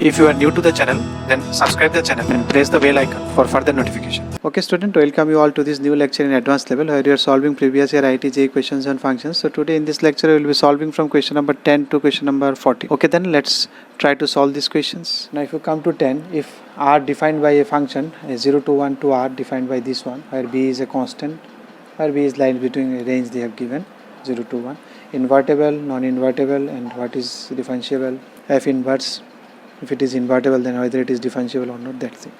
If you are new to the channel, then subscribe the channel and press the bell icon for further notification. Okay student, welcome you all to this new lecture in advanced level where you are solving previous year IIT JEE questions and functions. So today in this lecture we will be solving from question number 10 to question number 40. Okay, then let's try to solve these questions. Now if you come to 10, if r defined by a function 0 to 1 to r defined by this one, where b is a constant, where b is lying between a range they have given 0 to 1, invertible, non-invertible, and what is differentiable, f inverse. If it is invertible, then whether it is differentiable or not, that thing.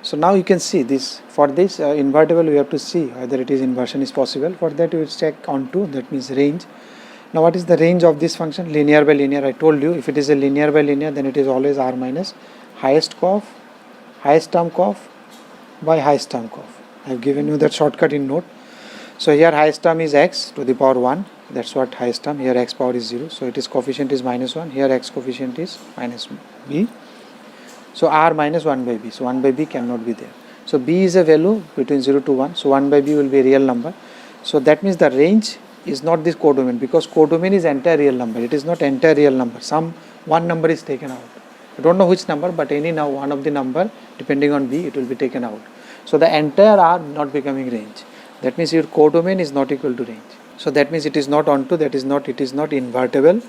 So now you can see this. For this invertible, we have to see whether it is inversion is possible. For that, we will check onto, that means range. Now what is the range of this function? Linear by linear. I told you if it is a linear by linear, then it is always r minus highest term of by highest term of. I have given you that shortcut in note. So here highest term is x to the power 1. That's what highest term. Here x power is 0. So it is coefficient is minus 1. Here x coefficient is minus b. So r minus 1 by b. So 1 by b cannot be there. So b is a value between 0 to 1. So 1 by b will be a real number. So that means the range is not this codomain, because codomain is entire real number. It is not entire real number. Some one number is taken out. I don't know which number, but any now one of the number depending on b, it will be taken out. So the entire r not becoming range. That means your codomain is not equal to range. So that means it is not onto, that is not, it is not invertible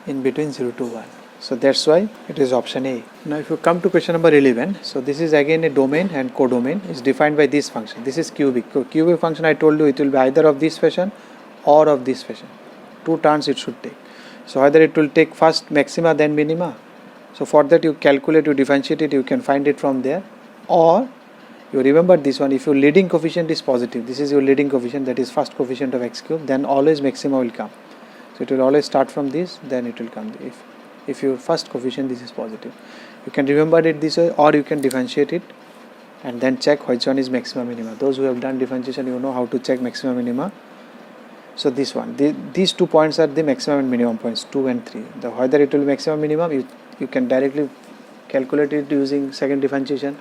in between 0 to 1. So that's why it is option A. Now if you come to question number 11, so this is again a domain and codomain is defined by this function. This is cubic. So cubic function, I told you it will be either of this fashion or of this fashion. Two turns it should take. So either it will take first maxima then minima. So for that you calculate, you differentiate it, you can find it from there. Or you remember this one, if your leading coefficient is positive, this is your leading coefficient, that is first coefficient of x cube, then always maxima will come. So it will always start from this, then it will come. If your first coefficient this is positive, you can remember it this way, or you can differentiate it and then check which one is maxima minima. Those who have done differentiation, you know how to check maxima minima. So this one, these 2 points are the maximum and minimum points, 2 and 3. Whether it will be maximum minimum, you can directly calculate it using second differentiation,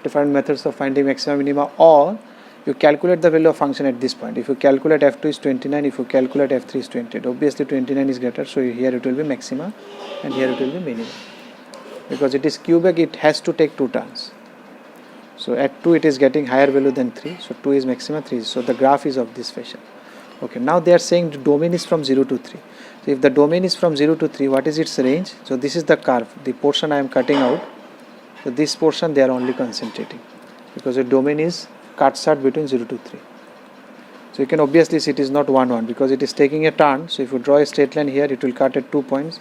different methods of finding maximum minima, or you calculate the value of function at this point. If you calculate f2 is 29, if you calculate f3 is 28, obviously 29 is greater, so here it will be maxima and here it will be minimum. Because it is cubic, it has to take 2 turns. So at 2 it is getting higher value than 3, so 2 is maxima, 3 is, so the graph is of this fashion. Okay, now they are saying the domain is from 0 to 3. So if the domain is from 0 to 3, what is its range? So this is the curve, the portion I am cutting out. So this portion they are only concentrating, because the domain is cuts out between 0 to 3. So you can obviously see it is not 1 1, because it is taking a turn. So if you draw a straight line here, it will cut at 2 points.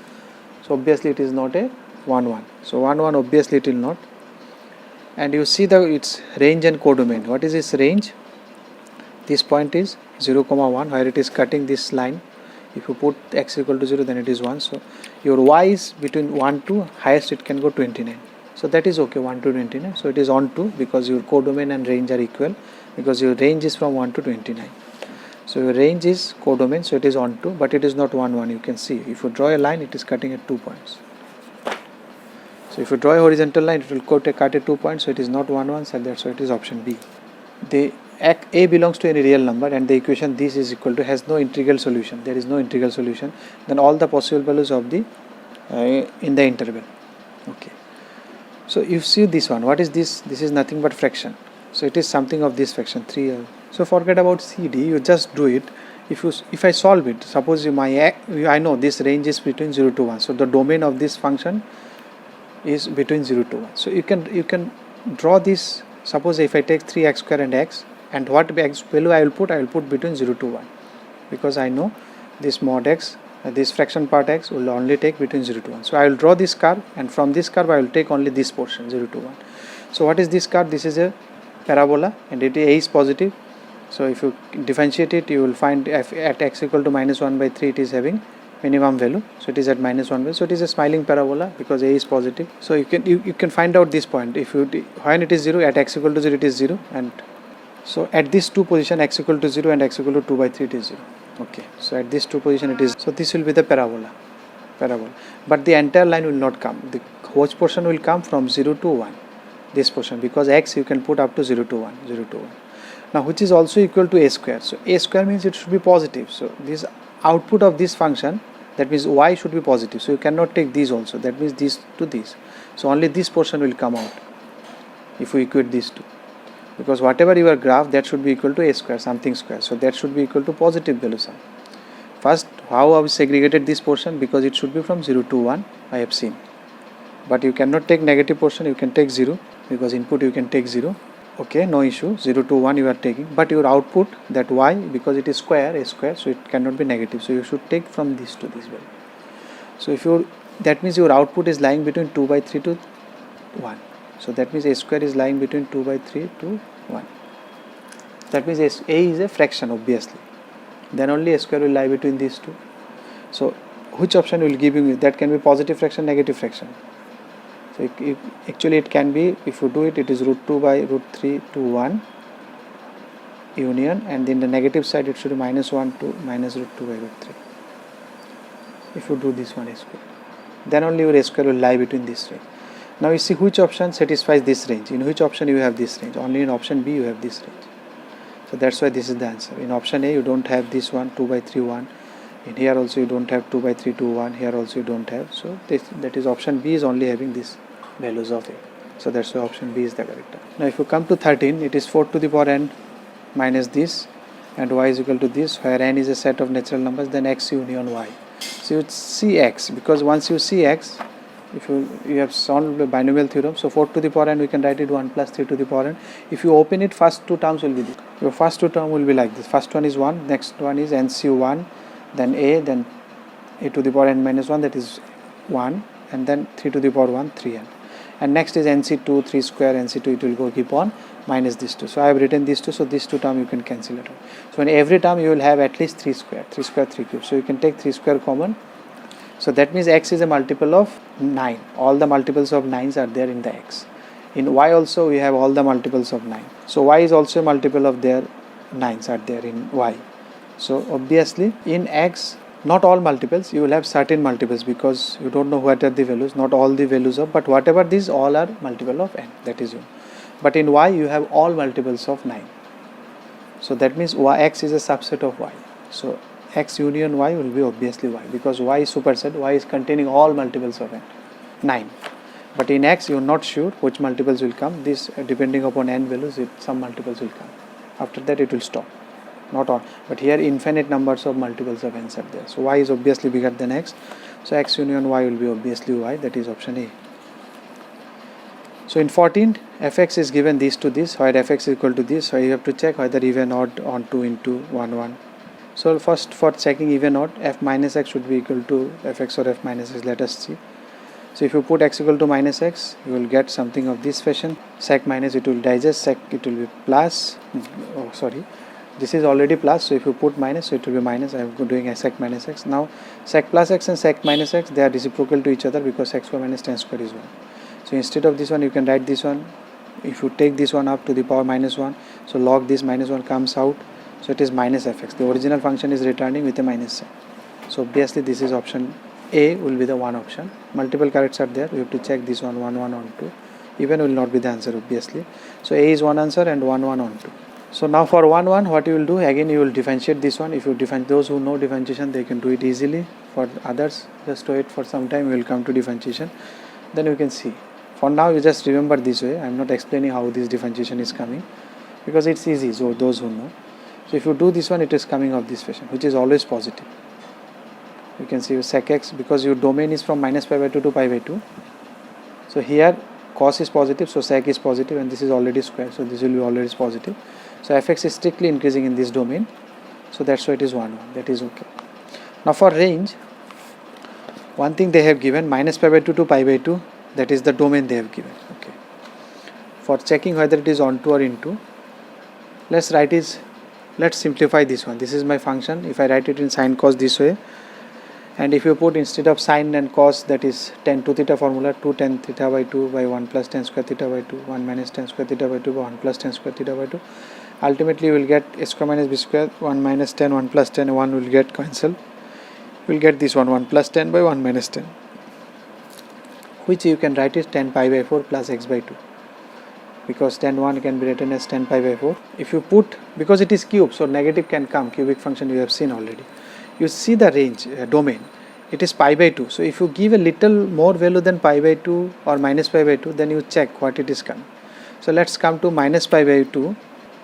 So obviously it is not a 1 1. So 1 1 obviously it will not. And you see its range and codomain. What is its range? This point is 0, 1, where it is cutting this line. If you put x equal to 0, then it is 1. So your y is between 1 to highest it can go 29. So that is okay, 1 to 29. So it is on to, because your codomain and range are equal, because your range is from 1 to 29. So your range is codomain, so it is on to, but it is not 1 1. You can see if you draw a line, it is cutting at 2 points. So if you draw a horizontal line, it will cut at 2 points. So it is not 1 1. So that's why it is option B. The a belongs to any real number, and the equation this is equal to has no integral solution. There is no integral solution. Then all the possible values of the in the interval. Okay. So you see this one, what is this? This is nothing but fraction. So it is something of this fraction 3. So forget about CD, you just do it. If I solve it, suppose I know this range is between 0 to 1. So the domain of this function is between 0 to 1. So you can draw this. Suppose if I take 3x square and x, and what x value I will put between 0 to 1, because I know this mod x, this fraction part x will only take between 0 to 1. So I will draw this curve, and from this curve I will take only this portion 0 to 1. So what is this curve? This is a parabola, and it a is positive. So if you differentiate it, you will find f at x equal to minus 1 by 3 it is having minimum value. So it is at minus 1 by, so it is a smiling parabola because a is positive. So you can find out this point. If you when it is 0, at x equal to 0 it is 0, and so at this 2 position x equal to 0 and x equal to 2 by 3 it is 0. Okay, so at this 2 position it is, so this will be the parabola, but the entire line will not come. The which portion will come from 0 to 1, this portion, because x you can put up to 0 to 1, 0 to 1. Now which is also equal to a square. So a square means it should be positive. So this output of this function That means y should be positive, so you cannot take these also. That means these to these. So only this portion will come out if we equate these two, because whatever your graph, that should be equal to a square something square, so that should be equal to positive value sum. First, how I have segregated this portion, because it should be from 0 to 1 I have seen, but you cannot take negative portion, you can take 0, because input you can take 0. Okay, no issue, 0 to 1 you are taking, but your output, that y, because it is square, a square, so it cannot be negative, so you should take from this to this value. So if you, that means your output is lying between 2 by 3 to 1, so that means a square is lying between 2 by 3 to 1. That means a is a fraction, obviously, then only a square will lie between these two. So which option will give you that? Can be positive fraction, negative fraction. So actually it can be, if you do it, it is root 2 by root 3 to 1 union, and in the negative side it should be minus 1 to minus root 2 by root 3. If you do this one a square, then only your a square will lie between this range. Now you see which option satisfies this range. In which option you have this range? Only in option B you have this range. So that's why this is the answer. In option A you don't have this one, 2 by 3 1. In here also you don't have 2 by 3 2 1. Here also you don't have. So that is option B is only having these values of A. So that's why option B is the correct answer. Now if you come to 13, it is 4 to the power n minus this, and y is equal to this, where n is a set of natural numbers, then x union y. So you see x, because once you see x, if you have solved the binomial theorem, so 4 to the power n we can write it 1 plus 3 to the power n. If you open it, first two terms will be this. Your first two term will be like this. First one is 1, next one is nc1, then a, then a to the power n minus 1, that is 1, and then 3 to the power 1, 3n. And next is nc2, 3 square, nc2, it will go keep on minus this 2. So I have written these two, so these two term you can cancel it out. So in every term you will have at least 3 square, 3 square, 3 cube. So you can take 3 square common. So that means x is a multiple of 9. All the multiples of 9s are there in the x. In y also we have all the multiples of 9. So y is also a multiple of their 9s are there in y. So obviously in x, not all multiples, you will have certain multiples, because you don't know what are the values, not all the values of, but whatever these all are multiple of n, that is you. But in y you have all multiples of 9. So that means x is a subset of y. So x union y will be obviously y, because y is superset, y is containing all multiples of n, 9. But in x you are not sure which multiples will come. This depending upon n values, some multiples will come. After that it will stop. Not all, but here infinite numbers of multiples of n's are there. So y is obviously bigger than x. So x union y will be obviously y, that is option A. So in 14, fx is given this to this, where fx is equal to this, so you have to check whether even odd on 2 into 1 1. So first, for checking even odd, f minus x should be equal to fx or f minus x. Let us see. So if you put x equal to minus x, you will get something of this fashion. Sec minus, it will digest, sec it will be plus, this is already plus, so if you put minus, so it will be minus. I am doing a sec minus x. Now sec plus x and sec minus x, they are reciprocal to each other, because sec square minus tan square is 1. So instead of this one, you can write this one. If you take this one up to the power minus 1, so log this minus 1 comes out, so it is minus fx. The original function is returning with a minus sign. So obviously this is option A will be the one option. Multiple corrects are there, we have to check this one, 1 1 on 2. Even will not be the answer, obviously. So A is one answer and 1 1 on 2. So now for 1 1, what you will do, again you will differentiate this one. If you differentiate, those who know differentiation, they can do it easily. For others, just wait for some time, we will come to differentiation, then you can see. For now you just remember this way. I am not explaining how this differentiation is coming, because it's easy, so those who know. So if you do this one, it is coming of this fashion, which is always positive. You can see your sec x, because your domain is from minus pi by 2 to pi by 2. So here cos is positive, so sec is positive, and this is already square, so this will be always positive. So fx is strictly increasing in this domain, so that's why it is 1 1, that is okay. Now for range, one thing they have given, minus pi by 2 to pi by 2, that is the domain they have given. Okay. For checking whether it is onto or into, let's simplify this one. This is my function. If I write it in sine cos this way, and if you put instead of sine and cos, that is tan 2 theta formula, 2 tan theta by 2 by 1 plus tan square theta by 2, 1 minus tan square theta by 2 by 1 plus tan square theta by 2. Ultimately you will get a square minus b square, 1 minus tan, 1 plus tan, 1 will get cancelled. You will get this one, 1 plus tan by 1 minus tan, which you can write is tan pi by 4 plus x by 2, because tan 1 can be written as tan pi by 4. If you put, because it is cube, so negative can come, cubic function you have seen already. You see the range, domain. it is pi by 2. So if you give a little more value than pi by 2 or minus pi by 2, then you check what it is coming. So let's come to minus pi by 2.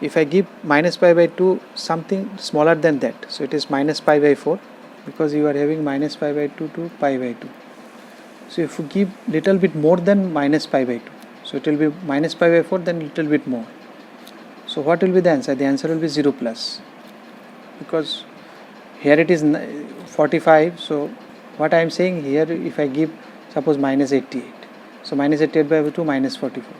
If I give minus pi by 2 something smaller than that, so it is minus pi by 4, because you are having minus pi by 2 to pi by 2. So if you give little bit more than minus pi by 2, so it will be minus pi by 4, then little bit more. So what will be the answer? The answer will be 0 plus, because here it is 45. So what I am saying here, if I give suppose minus 88, so minus 88 by 2 minus 44,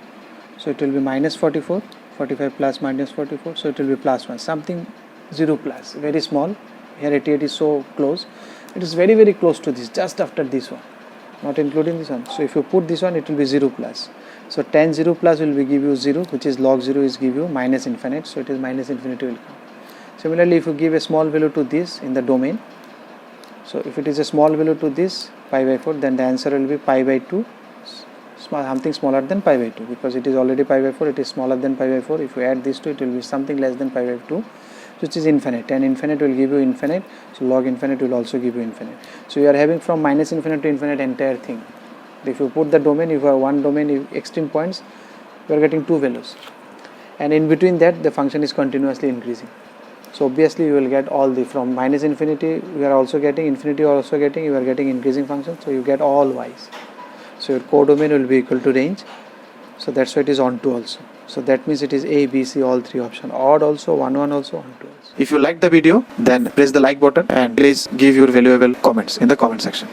so it will be minus 44, 45 plus minus 44, so it will be plus 1, something 0 plus, very small. Here 88 is so close, it is very very close to this, just after this one, not including this one. So if you put this one, it will be 0 plus. So tan 0 plus will be give you 0, which is log 0 is give you minus infinite, so it is minus infinity will come. Similarly, if you give a small value to this in the domain, so if it is a small value to this pi by 4, then the answer will be pi by 2, something smaller than pi by 2, because it is already pi by 4, it is smaller than pi by 4. If you add this to it, will be something less than pi by 2, which is infinite, and infinite will give you infinite, so log infinite will also give you infinite. So you are having from minus infinite to infinite entire thing. If you put the domain, if you have one domain extreme points, you are getting two values, and in between that the function is continuously increasing. So obviously you will get all the, from minus infinity you are also getting, infinity you are also getting, you are getting increasing function, so you get all y's. So your codomain will be equal to range, so that's why it is onto also. So that means it is A, B, C, all three option, odd also, 1, 1 also, onto also. If you like the video, then press the like button and please give your valuable comments in the comment section.